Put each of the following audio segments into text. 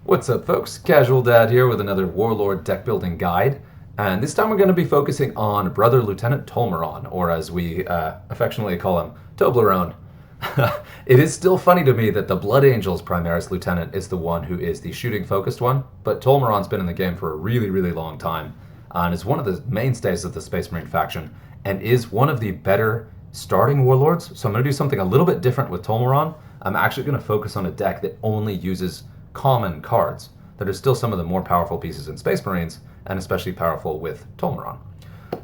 What's up, folks? Casual Dad here with another Warlord deck building guide. And this time we're going to be focusing on Brother Lieutenant Tolmeron, or as we affectionately call him, Toblerone. It is still funny to me that the Blood Angels Primaris Lieutenant is the one who is the shooting-focused one, but Tolmeron's been in the game for a really, really long time, and is one of the mainstays of the Space Marine faction, and is one of the better starting Warlords. So I'm going to do something a little bit different with Tolmeron. I'm actually going to focus on a deck that only uses common cards that are still some of the more powerful pieces in Space Marines, and especially powerful with Tolmeron.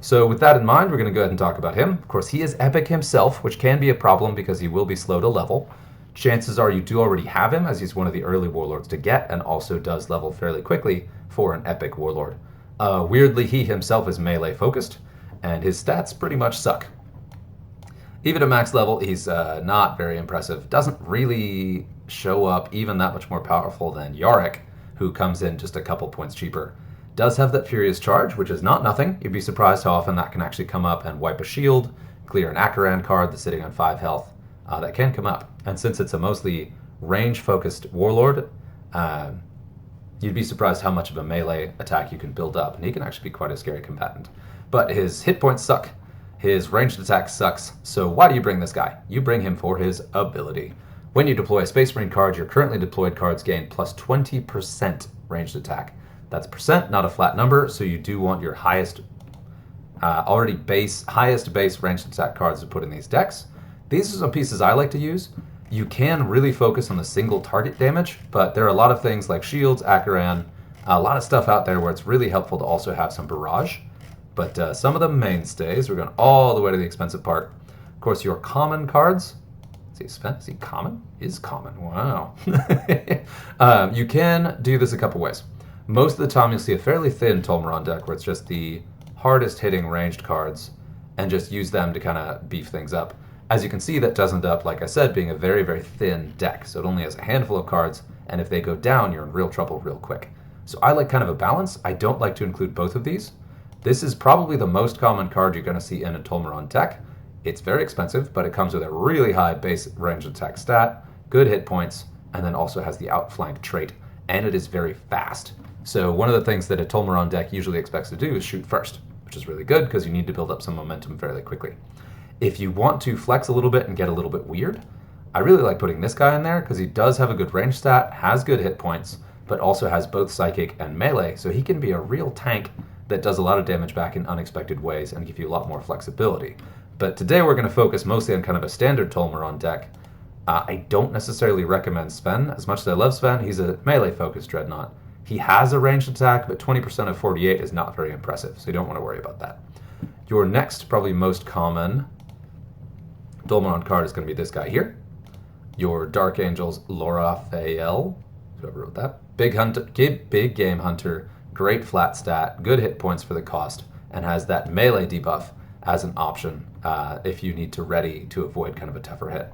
So with that in mind, we're going to go ahead and talk about him. Of course, he is epic himself, which can be a problem because he will be slow to level. Chances are you do already have him, as he's one of the early Warlords to get, and also does level fairly quickly for an epic Warlord. Weirdly, he himself is melee focused, and his stats pretty much suck. Even at max level, he's not very impressive. Doesn't really show up even that much more powerful than Yarick, who comes in just a couple points cheaper. Does have that Furious Charge, which is not nothing. You'd be surprised how often that can actually come up and wipe a shield, clear an Akaran card that's sitting on 5 health. That can come up. And since it's a mostly range-focused Warlord, you'd be surprised how much of a melee attack you can build up, and he can actually be quite a scary combatant. But his hit points suck. His ranged attack sucks, so why do you bring this guy? You bring him for his ability. When you deploy a Space Marine card, your currently deployed cards gain plus 20% ranged attack. That's percent, not a flat number, so you do want your highest base ranged attack cards to put in these decks. These are some pieces I like to use. You can really focus on the single target damage, but there are a lot of things like shields, Akaran, a lot of stuff out there where it's really helpful to also have some barrage. But some of the mainstays, we're going all the way to the expensive part. Of course, your common cards. Is he common? Is common. Wow. You can do this a couple ways. Most of the time, you'll see a fairly thin Tolmeron deck where it's just the hardest hitting ranged cards and just use them to kind of beef things up. As you can see, that does end up, like I said, being a very, very thin deck. So it only has a handful of cards, and if they go down, you're in real trouble real quick. So I like kind of a balance. I don't like to include both of these. This is probably the most common card you're going to see in a Tolmeron deck. It's very expensive, but it comes with a really high base range attack stat, good hit points, and then also has the outflank trait, and it is very fast. So one of the things that a Tolmeron deck usually expects to do is shoot first, which is really good because you need to build up some momentum fairly quickly. If you want to flex a little bit and get a little bit weird, I really like putting this guy in there because he does have a good range stat, has good hit points, but also has both psychic and melee, so he can be a real tank that does a lot of damage back in unexpected ways and give you a lot more flexibility. But today we're going to focus mostly on kind of a standard Tolmeron deck. I don't necessarily recommend Sven. As much as I love Sven, he's a melee-focused Dreadnought. He has a ranged attack, but 20% of 48 is not very impressive, so you don't want to worry about that. Your next, probably most common Tolmeron card is going to be this guy here. Your Dark Angels Loraphael, whoever wrote that. Big game hunter, great flat stat, good hit points for the cost, and has that melee debuff as an option if you need to ready to avoid kind of a tougher hit.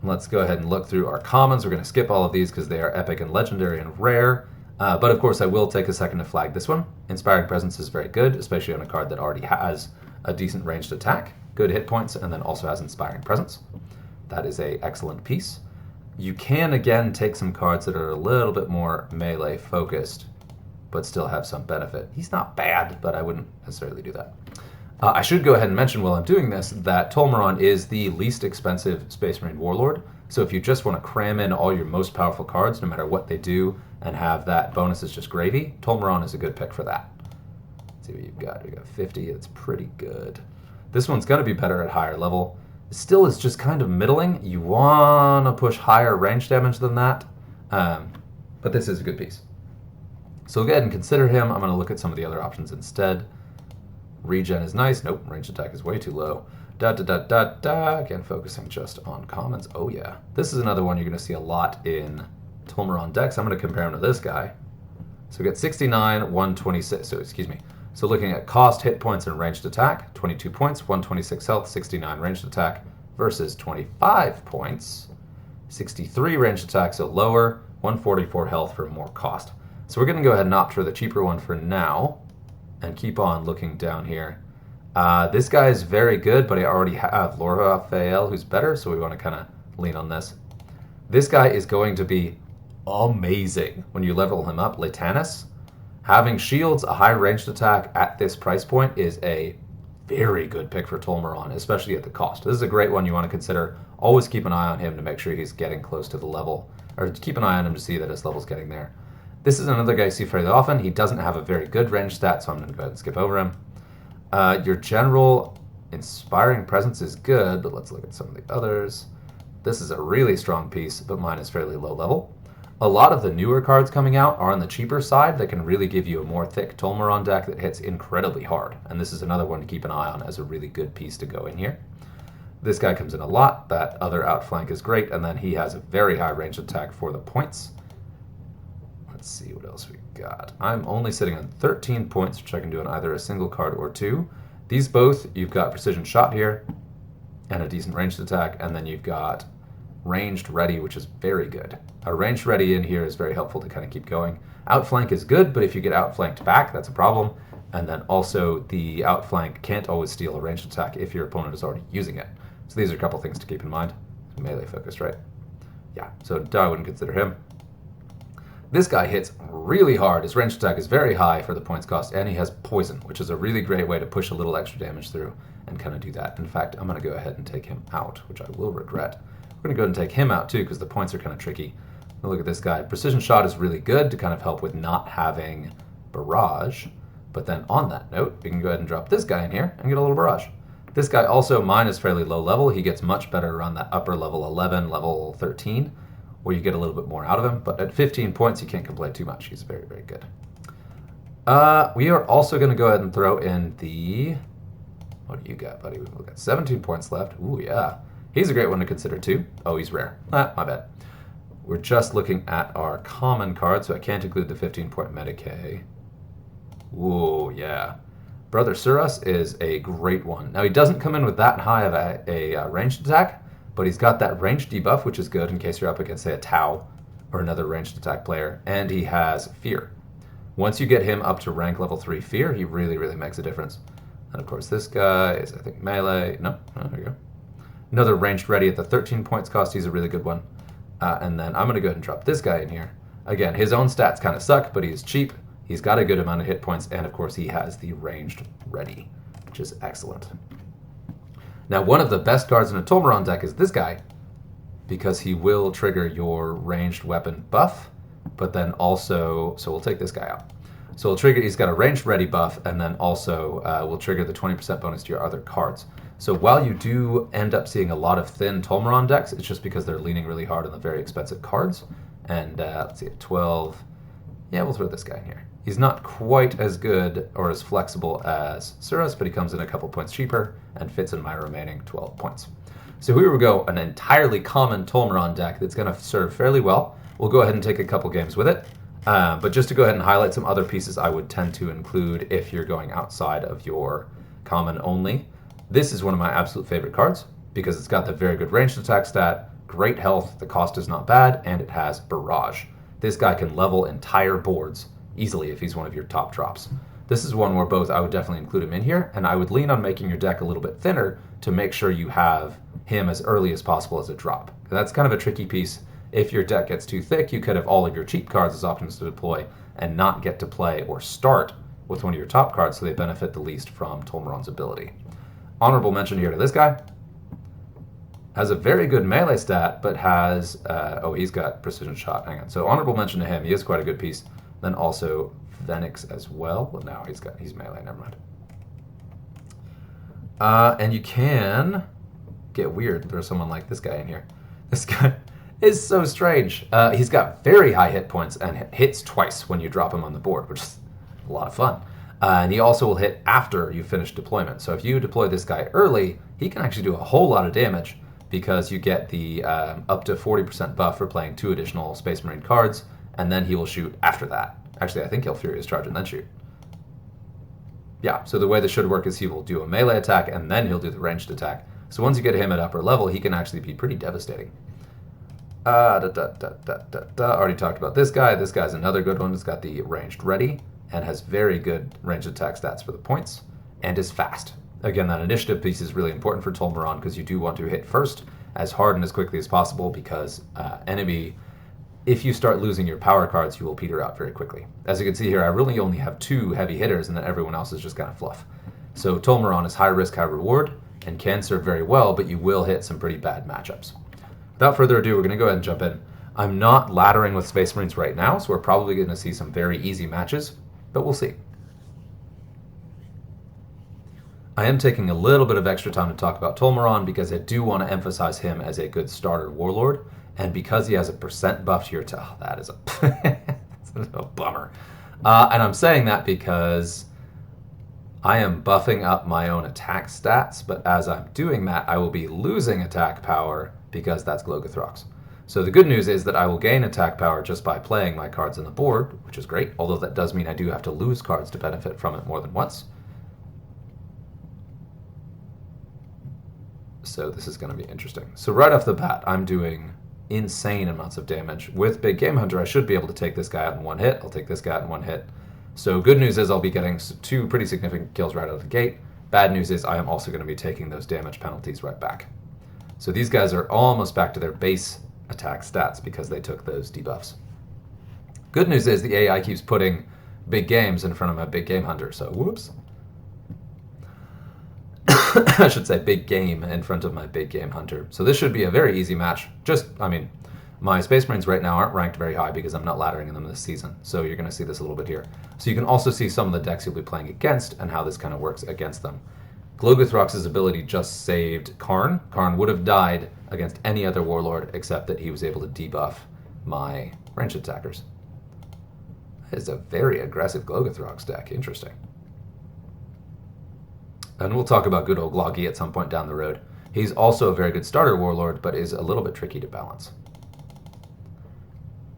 Let's go ahead and look through our commons. We're going to skip all of these because they are epic and legendary and rare. But of course, I will take a second to flag this one. Inspiring Presence is very good, especially on a card that already has a decent ranged attack, good hit points, and then also has Inspiring Presence. That is an excellent piece. You can, again, take some cards that are a little bit more melee focused, but still have some benefit. He's not bad, but I wouldn't necessarily do that. I should go ahead and mention while I'm doing this that Tolmeron is the least expensive Space Marine Warlord, so if you just want to cram in all your most powerful cards, no matter what they do, and have that bonus is just gravy, Tolmeron is a good pick for that. Let's see what you've got. We got 50. It's pretty good. This one's going to be better at higher level. Still is just kind of middling. You want to push higher range damage than that, but this is a good piece. So go ahead and consider him. I'm going to look at some of the other options instead. Regen is nice. Nope, range attack is way too low. Again, focusing just on commons. Oh yeah. This is another one you're going to see a lot in Tolmeron decks. I'm going to compare him to this guy. So we get 69, 126. So looking at cost, hit points, and ranged attack, 22 points, 126 health, 69 ranged attack, versus 25 points, 63 ranged attack, so lower, 144 health for more cost. So we're going to go ahead and opt for the cheaper one for now, and keep on looking down here. This guy is very good, but I already have Loraphael, who's better, so we want to kind of lean on this. This guy is going to be amazing when you level him up. Latanus, having shields, a high ranged attack at this price point is a very good pick for Tolmeron, especially at the cost. This is a great one you want to consider. Always keep an eye on him to make sure he's getting close to the level, or keep an eye on him to see that his level's getting there. This is another guy you see fairly often. He doesn't have a very good range stat, so I'm going to go ahead and skip over him. Your general inspiring presence is good, but let's look at some of the others. This is a really strong piece, but mine is fairly low level. A lot of the newer cards coming out are on the cheaper side that can really give you a more thick Tolmeron deck that hits incredibly hard. And this is another one to keep an eye on as a really good piece to go in here. This guy comes in a lot. That other outflank is great, and then he has a very high range attack for the points. Let's see what else we got. I'm only sitting on 13 points, which I can do on either a single card or two. These both, you've got precision shot here, and a decent ranged attack, and then you've got ranged ready, which is very good. A ranged ready in here is very helpful to kind of keep going. Outflank is good, but if you get outflanked back, that's a problem. And then also the outflank can't always steal a ranged attack if your opponent is already using it. So these are a couple things to keep in mind. Melee focused, right? Yeah, so I wouldn't consider him. This guy hits really hard. His ranged attack is very high for the points cost, and he has poison, which is a really great way to push a little extra damage through and kind of do that. In fact, I'm going to go ahead and take him out, which I will regret. We're going to go ahead and take him out too, because the points are kind of tricky. Now look at this guy. Precision shot is really good to kind of help with not having barrage. But then on that note, we can go ahead and drop this guy in here and get a little barrage. This guy also, mine is fairly low level. He gets much better around that upper level 11, level 13, where you get a little bit more out of him. But at 15 points, you can't complain too much. He's very, very good. We are also going to go ahead and throw in the... What do you got, buddy? We've got 17 points left. Ooh, yeah. He's a great one to consider, too. Oh, he's rare. My bad. We're just looking at our common card, so I can't include the 15-point Medicae. Whoa, yeah. Brother Suras is a great one. Now, he doesn't come in with that high of a ranged attack, but he's got that ranged debuff, which is good in case you're up against, say, a Tau or another ranged attack player, and he has Fear. Once you get him up to rank level 3 Fear, he really, really makes a difference. And, of course, this guy is, I think, melee. No, there you go. Another ranged ready at the 13 points cost. He's a really good one. And then I'm going to go ahead and drop this guy in here. Again, his own stats kind of suck, but he's cheap. He's got a good amount of hit points, and of course he has the ranged ready, which is excellent. Now, one of the best cards in a Tolmeron deck is this guy, because he will trigger your ranged weapon buff, but then also, so we'll take this guy out. So we'll trigger, he's got a ranged ready buff, and then also we'll trigger the 20% bonus to your other cards. So while you do end up seeing a lot of thin Tolmeron decks, it's just because they're leaning really hard on the very expensive cards. And let's see, at 12, yeah, we'll throw this guy in here. He's not quite as good or as flexible as Suras, but he comes in a couple points cheaper and fits in my remaining 12 points. So here we go, an entirely common Tolmeron deck that's going to serve fairly well. We'll go ahead and take a couple games with it. But just to go ahead and highlight some other pieces I would tend to include if you're going outside of your common only. This is one of my absolute favorite cards because it's got the very good ranged attack stat, great health, the cost is not bad, and it has Barrage. This guy can level entire boards easily if he's one of your top drops. This is one where both I would definitely include him in here, and I would lean on making your deck a little bit thinner to make sure you have him as early as possible as a drop. And that's kind of a tricky piece. If your deck gets too thick, you could have all of your cheap cards as options to deploy and not get to play or start with one of your top cards so they benefit the least from Tolmeron's ability. Honorable mention here to this guy. Has a very good melee stat, but has, he's got precision shot. Hang on. So honorable mention to him. He is quite a good piece. Then also Phoenix as well. Well, now he's melee. Never mind. And you can get weird and throw someone like this guy in here. This guy is so strange. He's got very high hit points and hits twice when you drop him on the board, which is a lot of fun. And he also will hit after you finish deployment. So if you deploy this guy early, he can actually do a whole lot of damage because you get the up to 40% buff for playing 2 additional Space Marine cards, and then he will shoot after that. Actually, I think he'll Furious Charge and then shoot. Yeah, so the way this should work is he will do a melee attack, and then he'll do the ranged attack. So once you get him at upper level, he can actually be pretty devastating. Already talked about this guy. This guy's another good one. He's got the ranged ready and has very good ranged attack stats for the points, and is fast. Again, that initiative piece is really important for Tolmeron because you do want to hit first as hard and as quickly as possible because enemy if you start losing your power cards, you will peter out very quickly. As you can see here, I really only have 2 heavy hitters, and then everyone else is just kind of fluff. So Tolmeron is high risk, high reward, and can serve very well, but you will hit some pretty bad matchups. Without further ado, we're going to go ahead and jump in. I'm not laddering with Space Marines right now, so we're probably going to see some very easy matches, but we'll see. I am taking a little bit of extra time to talk about Tolmeron because I do want to emphasize him as a good starter warlord, and because he has a percent buff to your that is a that's a bummer. And I'm saying that because I am buffing up my own attack stats, but as I'm doing that, I will be losing attack power because that's Glogothrox. So the good news is that I will gain attack power just by playing my cards on the board, which is great, although that does mean I do have to lose cards to benefit from it more than once. So this is going to be interesting. So right off the bat, I'm doing insane amounts of damage. With Big Game Hunter, I should be able to take this guy out in 1 hit. I'll take this guy out in 1 hit. So good news is I'll be getting 2 pretty significant kills right out of the gate. Bad news is I am also going to be taking those damage penalties right back. So these guys are almost back to their base attack stats because they took those debuffs. Good news is the AI keeps putting big games in front of my Big Game Hunter, so whoops. I should say big game in front of my Big Game Hunter. So this should be a very easy match. My Space Marines right now aren't ranked very high because I'm not laddering them this season. So you're going to see this a little bit here. So you can also see some of the decks you'll be playing against and how this kind of works against them. Glogothrox's ability just saved Karn. Karn would have died against any other Warlord except that he was able to debuff my ranged attackers. That is a very aggressive Glogothrox deck. Interesting. And we'll talk about good old Gloggy at some point down the road. He's also a very good starter Warlord, but is a little bit tricky to balance.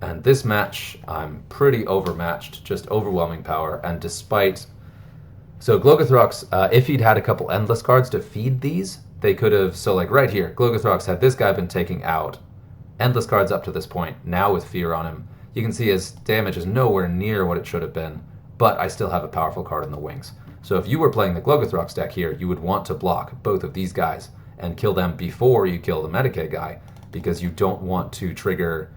And this match, I'm pretty overmatched, just overwhelming power, and despite... So Glogothrox, if he'd had a couple Endless cards to feed these, they could have... So like right here, Glogothrox, had this guy been taking out Endless cards up to this point, now with Fear on him, you can see his damage is nowhere near what it should have been, but I still have a powerful card in the wings. So if you were playing the Glogothrox deck here, you would want to block both of these guys and kill them before you kill the Medicae guy, because you don't want to trigger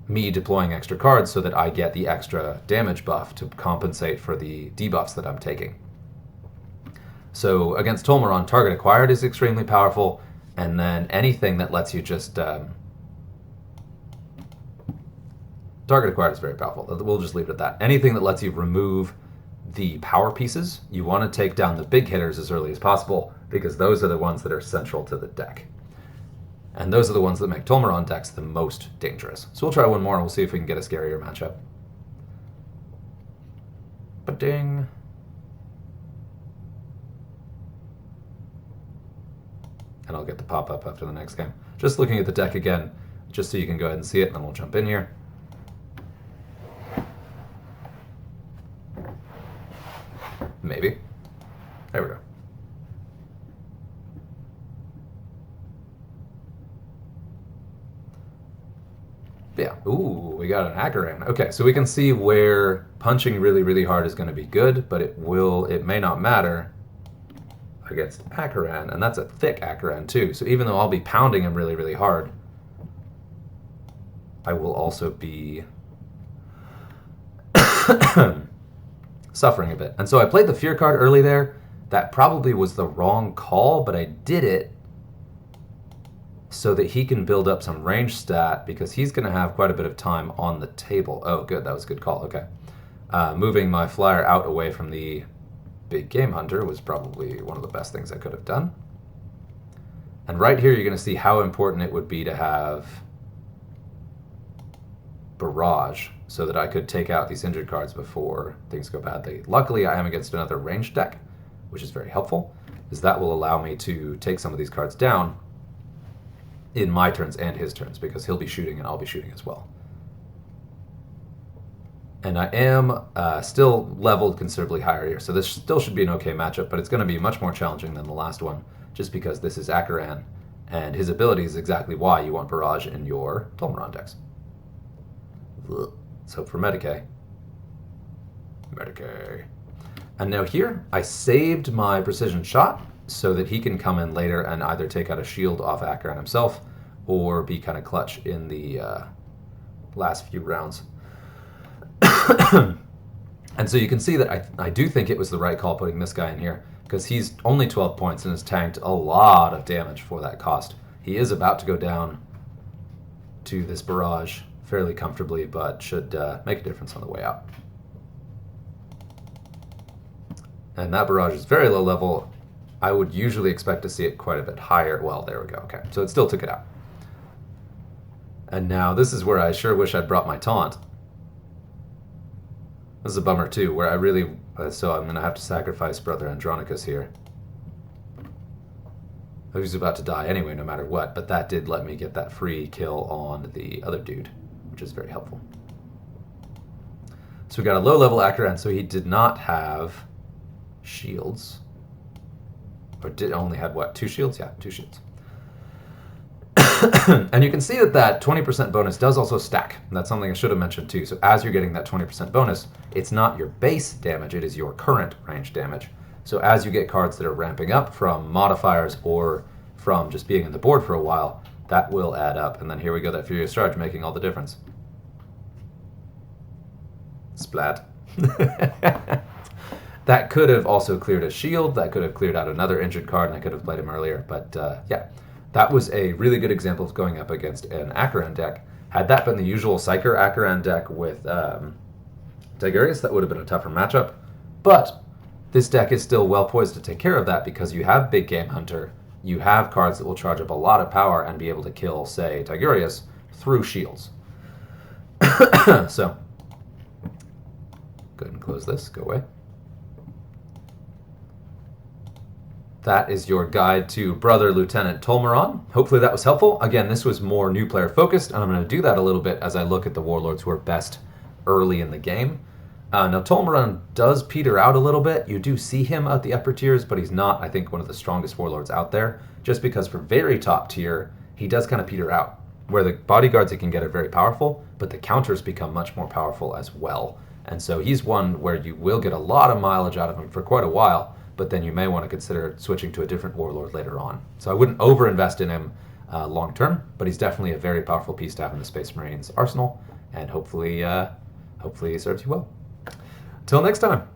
me deploying extra cards so that I get the extra damage buff to compensate for the debuffs that I'm taking. So against Tolmeron, target acquired is extremely powerful, and then anything that lets you just... target acquired is very powerful. We'll just leave it at that. Anything that lets you remove the power pieces, you want to take down the big hitters as early as possible, because those are the ones that are central to the deck. And those are the ones that make Tolmeron decks the most dangerous. So we'll try one more and we'll see if we can get a scarier matchup. Ba-ding. And I'll get the pop-up after the next game. Just looking at the deck again, just so you can go ahead and see it, and then we'll jump in here. Maybe. There we go. Yeah, ooh, we got an Akaran. Okay, so we can see where punching really, really hard is going to be good, but it may not matter against Akaran, and that's a thick Akaran too. So even though I'll be pounding him really, really hard, I will also be suffering a bit. And so I played the Fear card early there. That probably was the wrong call, but I did it so that he can build up some range stat, because he's going to have quite a bit of time on the table. Oh, good. That was a good call. Okay. Moving my flyer out away from the Big Game Hunter was probably one of the best things I could have done. And right here, you're going to see how important it would be to have Barrage so that I could take out these injured cards before things go badly. Luckily, I am against another ranged deck, which is very helpful, because that will allow me to take some of these cards down in my turns and his turns, because he'll be shooting and I'll be shooting as well. And I am still leveled considerably higher here, so this still should be an okay matchup, but it's going to be much more challenging than the last one, just because this is Akaran, and his ability is exactly why you want Barrage in your Tolmeron decks. Let's hope for Medicae. Medicae. And now here, I saved my precision shot so that he can come in later and either take out a shield off Akaran himself, or be kind of clutch in the last few rounds. And so you can see that I do think it was the right call putting this guy in here, because he's only 12 points and has tanked a lot of damage for that cost. He is about to go down to this barrage fairly comfortably, but should make a difference on the way out. And that barrage is very low level. I would usually expect to see it quite a bit higher. Well, there we go. Okay, so it still took it out. And now this is where I sure wish I'd brought my taunt. This is a bummer too, where I really... so I'm going to have to sacrifice Brother Andronicus here. He was about to die anyway, no matter what, but that did let me get that free kill on the other dude, which is very helpful. So we got a low-level Acheran, so he did not have shields. Or did only had, what, 2 shields? Yeah, 2 shields. And you can see that that 20% bonus does also stack. And that's something I should have mentioned too. So as you're getting that 20% bonus, it's not your base damage, it is your current range damage. So as you get cards that are ramping up from modifiers or from just being in the board for a while, that will add up. And then here we go, that Furious Charge making all the difference. Splat. That could have also cleared a shield, that could have cleared out another injured card, and I could have played him earlier. But yeah, that was a really good example of going up against an Acheran deck. Had that been the usual Psyker Acheran deck with Tigurius, that would have been a tougher matchup. But this deck is still well poised to take care of that because you have Big Game Hunter, you have cards that will charge up a lot of power and be able to kill, say, Tigurius through shields. So, go ahead and close this, go away. That is your guide to Brother Lieutenant Tolmeron. Hopefully that was helpful. Again, this was more new player focused, and I'm going to do that a little bit as I look at the Warlords who are best early in the game. Now, Tolmeron does peter out a little bit. You do see him at the upper tiers, but he's not, I think, one of the strongest Warlords out there, just because for very top tier, he does kind of peter out, where the bodyguards he can get are very powerful, but the counters become much more powerful as well. And so he's one where you will get a lot of mileage out of him for quite a while, but then you may want to consider switching to a different Warlord later on. So I wouldn't over-invest in him long term, but he's definitely a very powerful piece to have in the Space Marines arsenal, and hopefully he serves you well. Till next time.